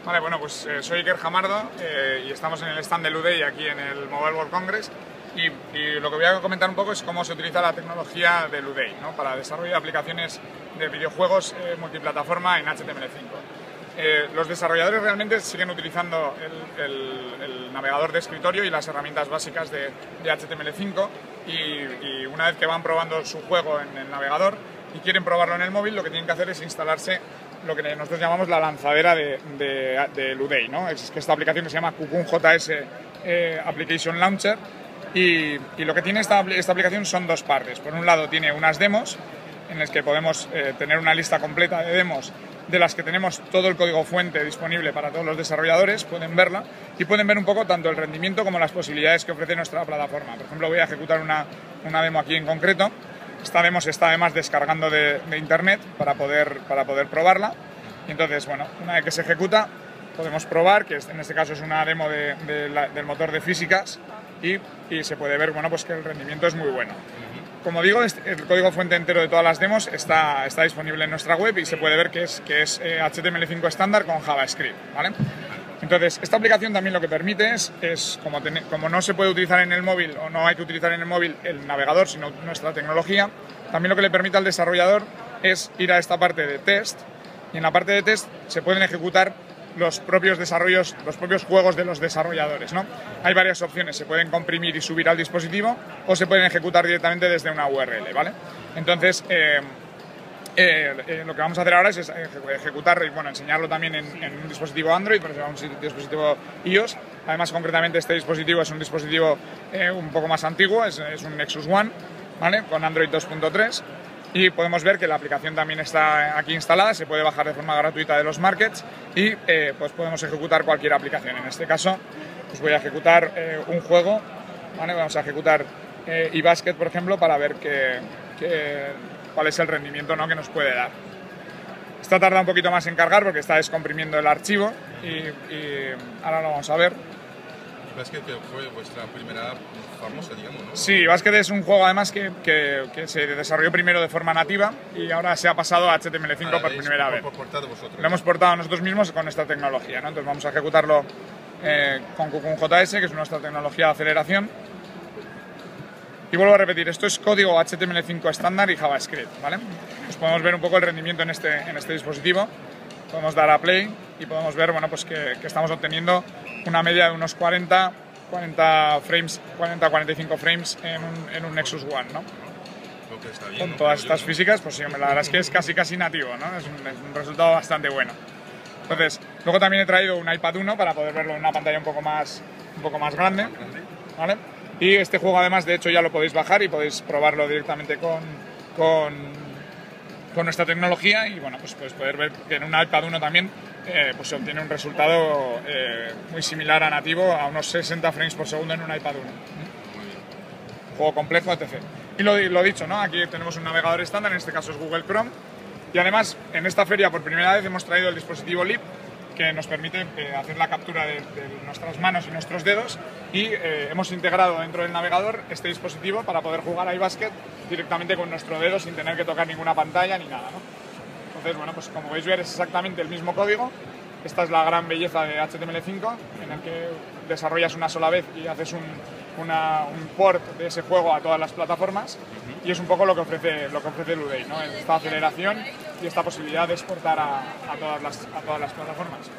Vale, bueno, pues soy Iker Jamardo y estamos en el stand de Ludey aquí en el Mobile World Congress y lo que voy a comentar un poco es cómo se utiliza la tecnología de Ludey, ¿no?, para desarrollo de aplicaciones de videojuegos multiplataforma en HTML5. Los desarrolladores realmente siguen utilizando el navegador de escritorio y las herramientas básicas de HTML5 y una vez que van probando su juego en el navegador y quieren probarlo en el móvil, lo que tienen que hacer es instalarse lo que nosotros llamamos la lanzadera de Ludey, ¿no? Es que esta aplicación que se llama CocoonJS Application Launcher y lo que tiene esta aplicación son dos partes. Por un lado tiene unas demos en las que podemos tener una lista completa de demos de las que tenemos todo el código fuente disponible para todos los desarrolladores, pueden verla y pueden ver un poco tanto el rendimiento como las posibilidades que ofrece nuestra plataforma. Por ejemplo, voy a ejecutar una demo aquí en concreto. Esta demo se está además descargando de internet para poder probarla. Y entonces, bueno, una vez que se ejecuta, podemos probar, que en este caso es una demo del motor de físicas y se puede ver, bueno, pues que el rendimiento es muy bueno. Como digo, el código fuente entero de todas las demos está disponible en nuestra web y se puede ver que es HTML5 estándar con JavaScript, ¿vale? Entonces, esta aplicación también lo que permite es como no se puede utilizar en el móvil o no hay que utilizar en el móvil el navegador, sino nuestra tecnología, también lo que le permite al desarrollador es ir a esta parte de test y en la parte de test se pueden ejecutar los propios juegos de los desarrolladores, ¿no? Hay varias opciones, se pueden comprimir y subir al dispositivo o se pueden ejecutar directamente desde una URL, ¿vale? Entonces, lo que vamos a hacer ahora es ejecutar y enseñarlo también en un dispositivo Android, pero será un dispositivo iOS. Además, concretamente, este dispositivo es un dispositivo un poco más antiguo, es un Nexus One, ¿vale?, con Android 2.3. Y podemos ver que la aplicación también está aquí instalada, se puede bajar de forma gratuita de los markets y pues podemos ejecutar cualquier aplicación. En este caso, pues voy a ejecutar un juego, ¿vale? Vamos a ejecutar eBasket, por ejemplo, para ver cuál es el rendimiento, ¿no?, que nos puede dar. Esta tarda un poquito más en cargar porque está descomprimiendo el archivo y ahora lo vamos a ver. Basket fue vuestra primera famosa, digamos, ¿no? Sí, Basket es un juego además que se desarrolló primero de forma nativa y ahora se ha pasado a HTML5 por primera vez. Portado vosotros. Lo hemos portado nosotros mismos con esta tecnología, ¿no? Entonces vamos a ejecutarlo con CocoonJS, que es nuestra tecnología de aceleración. Y vuelvo a repetir, esto es código HTML5 estándar y JavaScript, ¿vale? Pues podemos ver un poco el rendimiento en este dispositivo. Podemos dar a play y podemos ver, bueno, pues que estamos obteniendo una media de unos 40-45 frames en un Nexus One, ¿no? Con todas estas físicas, pues sí, la verdad es que es casi nativo, ¿no? Es un resultado bastante bueno. Entonces, luego también he traído un iPad 1 para poder verlo en una pantalla un poco más grande, ¿vale? Y este juego además, de hecho, ya lo podéis bajar y podéis probarlo directamente con nuestra tecnología y bueno, pues poder ver que en un iPad 1 también pues se obtiene un resultado muy similar a nativo, a unos 60 frames por segundo en un iPad 1. Juego complejo, etc. Y lo dicho, ¿no? Aquí tenemos un navegador estándar, en este caso es Google Chrome, y además en esta feria por primera vez hemos traído el dispositivo Leap, que nos permite hacer la captura de nuestras manos y nuestros dedos y hemos integrado dentro del navegador este dispositivo para poder jugar a iBasket directamente con nuestro dedo sin tener que tocar ninguna pantalla ni nada, ¿no? Entonces, bueno, pues como podéis ver es exactamente el mismo código. Esta es la gran belleza de HTML5, en el que desarrollas una sola vez y haces un port de ese juego a todas las plataformas y es un poco lo que ofrece Ludey, ¿no? Esta aceleración y esta posibilidad de exportar a todas las plataformas.